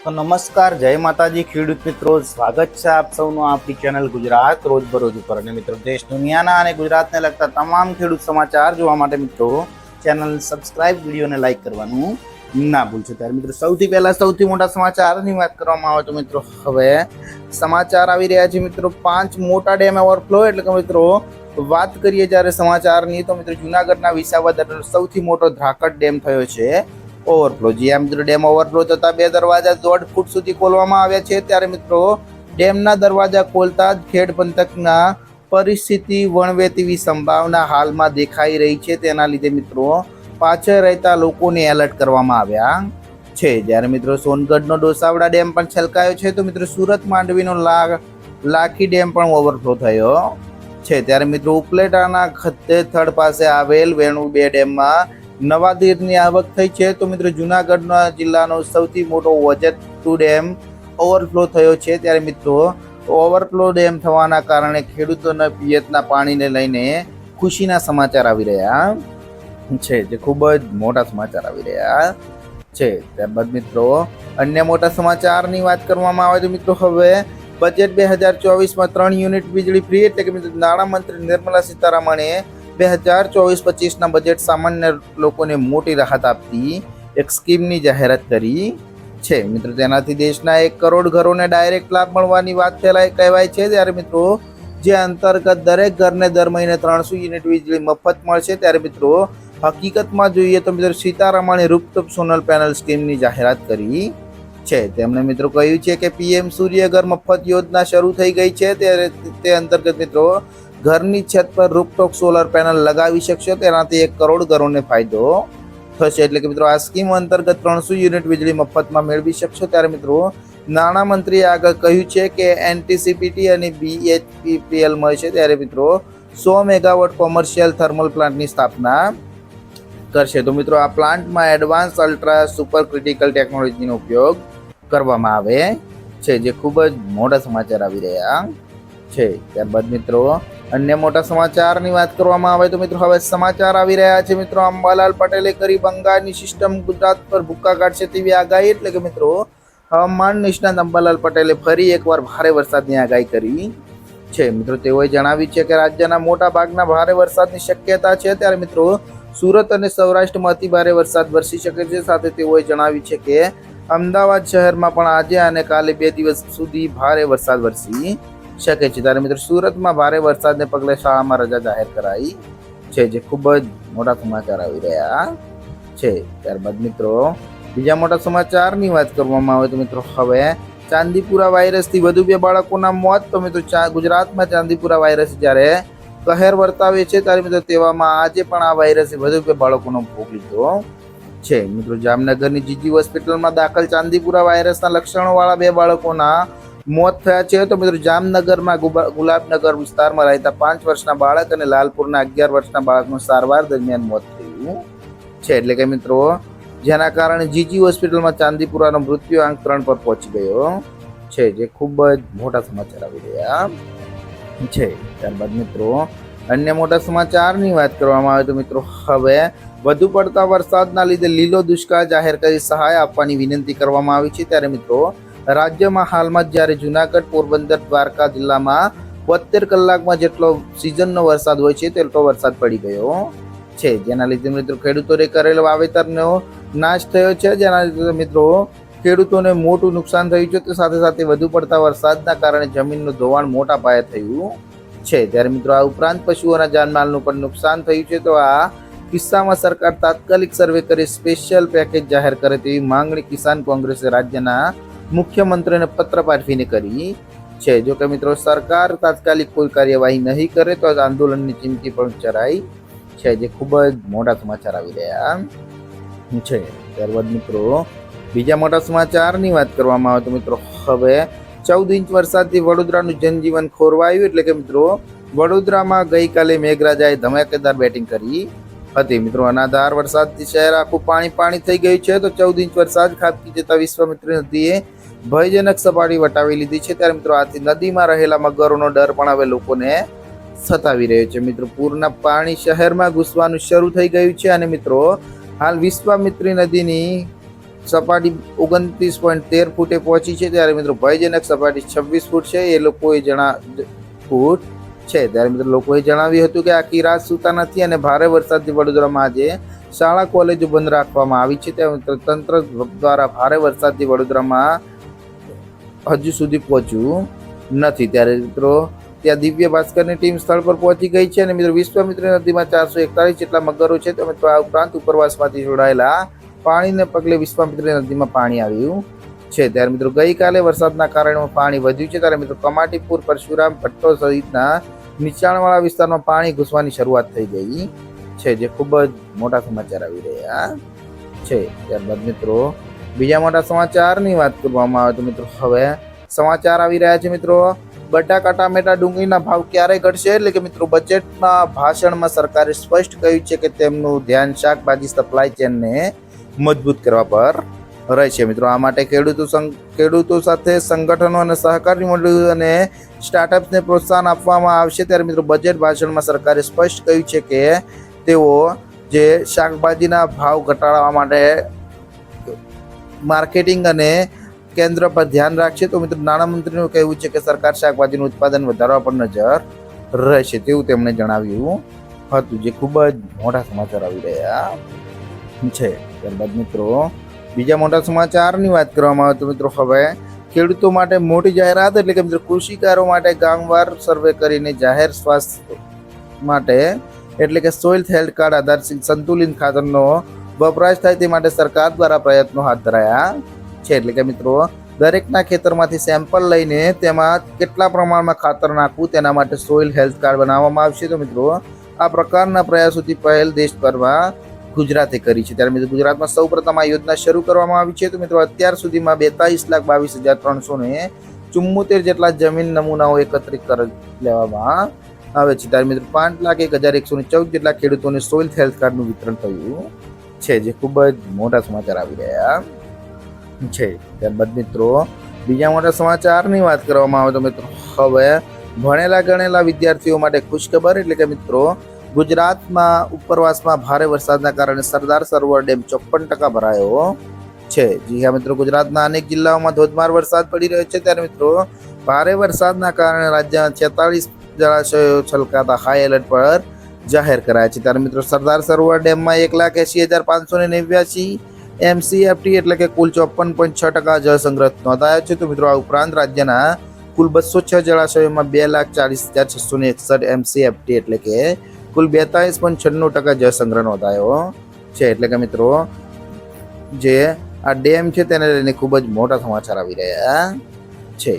તો નમસ્કાર, જય માતાજી ખેડૂત મિત્રો, સ્વાગત છે આપ સૌનું આપણી ચેનલ ગુજરાત રોજબરોજ ઉપર. અને મિત્રો, દેશ દુનિયાના અને ગુજરાતને લગતા તમામ ખેડૂત સમાચાર જોવા માટે મિત્રો ચેનલ સબસ્ક્રાઇબ, વિડીયોને લાઈક કરવાનું ના ભૂલશો. ત્યારે મિત્રો, સૌથી પહેલા સૌથી મોટા સમાચારની વાત કરવામાં આવે તો મિત્રો હવે સમાચાર આવી રહ્યા છે મિત્રો 5 મોટા ડેમ ઓવરફ્લો. એટલે કે મિત્રો વાત કરીએ જ્યારે સમાચારની તો મિત્રો જુનાગઢના વિસાવદર સૌથી મોટો ધ્રાકડ ડેમ થયો છે ઓવરફ્લો. જ્યાં મિત્રો ડેમ ઓવરફ્લો થતા 2 દરવાજા 1.5 ફૂટ સુધી ખોલવામાં આવ્યા છે. ત્યારે મિત્રો ડેમના દરવાજા ખોલતા જ ખેડ પંથકના પરિસ્થિતિ વણવે તેવી સંભાવના હાલમાં દેખાઈ રહી છે. તેના લીધે મિત્રો પાછળ રહેતા લોકોને એલર્ટ કરવામાં આવ્યા છે. જ્યારે મિત્રો સોનગઢનો ડોસાવડા ડેમ પણ છલકાયો છે, તો મિત્રો સુરત માંડવીનો લાખી ડેમ પણ ઓવરફ્લો થયો છે. ત્યારે મિત્રો ઉપલેટાના ખત્તેથડ પાસે આવેલ વેણુ 2 ડેમમાં નવા નીરની આવક થઈ છે. તો મિત્રો જુનાગઢના જિલ્લાનો સૌથી મોટો વજત 2 ડેમ ઓવરફ્લો થયો છે. ત્યારે મિત્રો ઓવરફ્લો ડેમ થવાના કારણે ખેડૂતોના પિયતના પાણીને લઈને ખુશીના સમાચાર આવી રહ્યા છે, જે ખૂબ જ મોટા સમાચાર આવી રહ્યા છે. ત્યારબાદ મિત્રો અન્ય મોટા સમાચારની વાત કરવામાં આવે તો મિત્રો હવે બજેટ 2024માં 3 યુનિટ વીજળી ફ્રી. એટલે કે મિત્રો નાણામંત્રી નિર્મલા સીતારામણે 2024-25ના બજેટ સામાન્ય લોકોને મોટી રાહત આપતી એક સ્કીમની જાહેરાત કરી છે. મિત્રો તેનાથી દેશના 1 કરોડ ઘરોને ડાયરેક્ટ લાભ મળવાની વાત કહેવાય છે. ત્યારે મિત્રો જે અંતર્ગત દરેક ઘરને દર મહિને 300 યુનિટ વીજળી મફત મળશે. ત્યારે મિત્રો હકીકતમાં જોઈએ તો મિત્રો સીતારામણે રૂફટોપ સોલર પેનલ સ્કીમની જાહેરાત કરી છે. તેમણે મિત્રો કહ્યું છે કે પીએમ સૂર્યઘર મફત યોજના શરૂ થઈ ગઈ છે. ત્યારે તે અંતર્ગત મિત્રો ઘરની છત પર રૂફટોપ સોલર પેનલ લગાવી શકશો. તેનાથી 1 કરોડ ઘરોને ફાયદો થશે. એટલે કે મિત્રો આ સ્કીમ અંતર્ગત 300 યુનિટ વીજળી મફતમાં મેળવી શકશો. ત્યારે મિત્રો નાણામંત્રીએ આગળ કહ્યું છે કે એનટીસીપીટી અને બીએચપીપીએલ મળશે. ત્યારે મિત્રો 100 મેગાવોટ કોમર્શિયલ થર્મલ પ્લાન્ટની સ્થાપના કરશે. તો મિત્રો આ પ્લાન્ટમાં એડવાન્સ અલ્ટ્રા સુપર ક્રિટિકલ ટેકનોલોજીનો ઉપયોગ કરવામાં આવે છે, જે ખૂબ જ મોટા સમાચાર આવી રહ્યા છે. ત્યારબાદ મિત્રો અન્ય મોટા સમાચારની વાત કરવામાં આવે તો મિત્રો હવે સમાચાર આવી રહ્યા છે મિત્રો અંબાલાલ પટેલે કરી બંગાળની સિસ્ટમ ગુજરાત પર ભૂક્કા કાઢશે તેવી આગાહી. એટલે કે મિત્રો હવામાન નિષ્ણાત અંબાલાલ પટેલે ફરી એકવાર ભારે વરસાદની આગાહી કરી છે. મિત્રો તેઓએ જણાવ્યું છે કે રાજ્યના મોટા ભાગના ભારે વરસાદની શક્યતા છે. ત્યારે મિત્રો સુરત અને સૌરાષ્ટ્રમાં અતિ ભારે વરસાદ વરસી શકે છે. સાથે તેઓએ જણાવ્યું છે કે અમદાવાદ શહેરમાં પણ આજે અને કાલે 2 દિવસ સુધી ભારે વરસાદ વરસી શકે છે. ત્યારે મિત્રો સુરતમાં ભારે વરસાદને પગલે શાળામાં રજા જાહેર કરાઈ છે, જે ખૂબ જ મોટા સમાચાર આવી રહ્યા છે. ત્યારબાદ મિત્રો બીજા મોટા સમાચારની વાત કરવામાં આવે તો મિત્રો હવે ચાંદીપુરા વાયરસથી વધુ 2 બાળકોના મોત. તો મિત્રો ગુજરાતમાં ચાંદીપુરા વાયરસ જ્યારે કહેર વર્તાવે છે, ત્યારે મિત્રો તેવામાં આજે પણ આ વાયરસે વધુ 2 બાળકોનો ભોગ લીધો છે. મિત્રો જામનગરની જીજી હોસ્પિટલમાં દાખલ ચાંદીપુરા વાયરસના લક્ષણોવાળા 2 બાળકોના મોત થયા છે. તો મિત્રો જામનગરમાં ગુલાબનગર વિસ્તારમાં રહેતા 5 વર્ષના બાળક અને લાલપુરના 11 વર્ષના બાળકનું સારવાર દરમિયાન મોત થયું છે. એટલે કે મિત્રો જેના કારણે જીજી હોસ્પિટલમાં ચાંદીપુરાનો મૃત્યુઆંક 3 પર પહોંચી ગયો છે, જે ખૂબ જ મોટા સમાચાર આવી રહ્યા છે. ત્યારબાદ મિત્રો અન્ય મોટા સમાચારની વાત કરવામાં આવે તો મિત્રો હવે વધુ પડતા વરસાદના લીધે લીલો દુષ્કાળ જાહેર કરી સહાય આપવાની વિનંતી કરવામાં આવી છે. ત્યારે મિત્રો રાજ્યમાં હાલમાં જ્યારે જુનાગઢ, પોરબંદર, દ્વારકા જિલ્લામાં 72 કલાકમાં જેટલો સિઝનનો વરસાદ હોય છે તેટલો વરસાદ પડી ગયો છે. જેના લીધે મિત્રો ખેડૂતોએ કરેલ વાવેતરનો નાશ થયો છે. જેના લીધે મિત્રો ખેડૂતોને મોટું નુકસાન થયું છે. તો સાથે સાથે વધુ પડતા વરસાદના કારણે જમીનનું ધોવાણ મોટા પાયે થયું છે. ત્યારે મિત્રો આ ઉપરાંત પશુઓના જાનમાલનું પણ નુકસાન થયું છે. તો આ કિસ્સામાં સરકાર તાત્કાલિક સર્વે કરી સ્પેશિયલ પેકેજ જાહેર કરે તેવી માંગણી કિસાન કોંગ્રેસે રાજ્યના મુખ્યમંત્રીને પત્ર પાઠવીને કરી છે. જો કે મિત્રો સરકાર તાત્કાલિક કોઈ કાર્યવાહી નહીં કરે તો આંદોલનની ચીમકી પણ ઉચ્ચારાઈ છે, જે ખૂબ જ મોટા સમાચાર આવી રહ્યા છે. ત્યારબાદ મિત્રો બીજા મોટા સમાચારની વાત કરવામાં આવે તો મિત્રો હવે 14 ઇંચ વરસાદથી વડોદરાનું જનજીવન ખોરવાયું. એટલે કે મિત્રો વડોદરામાં ગઈકાલે મેઘરાજાએ ધમાકેદાર બેટિંગ કરી હતી. મિત્રો અનાધાર વરસાદથી શહેર આખું પાણી થઈ ગયું છે. તો 14 ઇંચ વરસાદ ખાબકી જતા વિશ્વામિત્રી નદીએ ભયજનક સપાટી વટાવી લીધી છે. ત્યારે મિત્રો આથી નદીમાં રહેલા મગરોનો ડર પણ હવે લોકોને સતાવી રહ્યો છે. મિત્રો પૂરના પાણી શહેરમાં ઘૂસવાનું શરૂ થઈ ગયું છે. અને મિત્રો હાલ વિશ્વામિત્રી નદીની સપાટી 29.13 ફૂટે પહોંચી છે, ત્યારે મિત્રો ભયજનક સપાટી 26 ફૂટ છે એ લોકોએ ફૂટ છે. ત્યારે મિત્રો લોકોએ જણાવ્યું હતું કે આખી રાત સૂતા નથી અને ભારે વરસાદથી વડોદરામાં આજે શાળા કોલેજો બંધ રાખવામાં આવી છે. ત્યાં મિત્રો તંત્ર દ્વારા ભારે વરસાદથી વડોદરામાં હજુ સુધી પહોંચ્યું નથી. ત્યારે મિત્રો ત્યાં દિવ્ય ભાસ્કરની ટીમ સ્થળ પર પહોંચી ગઈ છે અને મિત્રો વિશ્વામિત્રી નદીમાં 441 જેટલા મગરો છે. તો મિત્રો આ ઉપરાંત ઉપરવાસમાંથી જોડાયેલા પાણીને પગલે વિશ્વામિત્રી નદીમાં પાણી આવ્યું છે. ત્યારે મિત્રો ગઈકાલે વરસાદના કારણે પાણી વધ્યું છે. ત્યારે મિત્રો કમાટીપુર, પરશુરામ ભટ્ટો સહિતના નીચાણવાળા વિસ્તારમાં પાણી ઘૂસવાની શરૂઆત થઈ ગઈ છે, જે ખૂબ જ મોટા સમાચાર આવી રહ્યા છે. ત્યારબાદ મિત્રો બીજા મોટા સમાચારની વાત કરવામાં આવે તો મિત્રો હવે સમાચાર આવી રહ્યા છે. મિત્રો બટાકા, ટામેટા, ડુંગળીના ભાવ ક્યારે ઘટશે? એટલે કે મિત્રો બજેટના ભાષણમાં સરકારે સ્પષ્ટ કહ્યું છે કે તેમનું ધ્યાન શાકભાજી સપ્લાય ચેનને મજબૂત કરવા પર રહેશે. મિત્રો આ માટે ખેડૂતો સાથે સંગઠનો અને સહકારી મંડળીઓ અને સ્ટાર્ટઅપ્સને પ્રોત્સાહન આપવામાં આવશે. ત્યારે મિત્રો બજેટ ભાષણમાં સરકારે સ્પષ્ટ કહ્યું છે કે તેઓ જે શાકભાજીના ભાવ ઘટાડવા માટે માર્કેટિંગ અને કેન્દ્ર પર ધ્યાન રાખશે. તો મિત્રો નાણામંત્રીનું કહેવું છે કે સરકાર શાકભાજીનું ઉત્પાદન વધારવા પર નજર રહેશે તેવું તેમણે જણાવ્યું હતું, જે ખૂબ જ મોટા સમાચાર આવી રહ્યા છે. ત્યારબાદ મિત્રો બીજા મોટા સમાચારની વાત કરવામાં આવે તો મિત્રો હવે ખેડૂતો માટે મોટી જાહેરાત, એટલે કે મિત્રો કૃષિકારો માટે ગામવાર સર્વે કરીને જાહેર સ્વાસ્થ્ય માટે એટલે કે સોઇલ હેલ્થ કાર્ડ આધારિત સંતુલિત ખાતરનો વપરાશ થાય તે માટે સરકાર દ્વારા પ્રયત્નો હાથ ધરાયા છે. એટલે કે મિત્રો દરેકના ખેતરમાંથી સેમ્પલ લઈને તેમાં કેટલા પ્રમાણમાં ખાતર નાખવું તેના માટે સોઇલ હેલ્થ કાર્ડ બનાવવામાં આવશે. તો મિત્રો આ પ્રકારના પ્રયાસોથી પહેલ દેશભરમાં ગુજરાતે કરી છે. ત્યારે મિત્રો ગુજરાતમાં સૌપ્રથમ આ યોજના શરૂ કરવામાં આવી છે. તો મિત્રો અત્યાર સુધીમાં 42,22,374 જેટલા જમીન નમૂનાઓ એકત્રિત કરી લેવામાં આવે છે. ત્યારે મિત્રો 5,01,114 જેટલા ખેડૂતોને સોઇલ હેલ્થ કાર્ડનું વિતરણ થયું છે, જે ખૂબ જ મોટા સમાચાર આવી રહ્યા છે. ત્યારબાદ મિત્રો બીજા મોટા સમાચારની વાત કરવામાં આવે તો મિત્રો હવે ભણેલા ગણેલા વિદ્યાર્થીઓ માટે ખુશખબર, એટલે કે મિત્રો ગુજરાતમાં ઉપરવાસમાં ભારે વરસાદના કારણે સરદાર સરોવર ડેમ 54% ભરાયો છે. જી હા મિત્રો, ગુજરાતના અનેક જિલ્લાઓમાં ધોધમાર વરસાદ પડી રહ્યો છે. ત્યારે મિત્રો ભારે વરસાદના કારણે રાજ્યના 46 જળાશયો છલકાતા હાઈ એલર્ટ પર જાહેર કરાયા છે. ત્યારે મિત્રો સરદાર સરોવર ડેમમાં 1,80,589 MCFT એટલે કે કુલ 54.6% જળ સંગ્રહ નોંધાયો છે. તો મિત્રો આ ઉપરાંત રાજ્યના કુલ 206 જળાશયોમાં 2,40,661 MCFT એટલે કે કુલ 42.96% જળ સંગ્રહ નોંધાયો છે. એટલે કે મિત્રો જે આ ડેમ છે તેને લઈને ખૂબ જ મોટા સમાચાર આવી રહ્યા છે.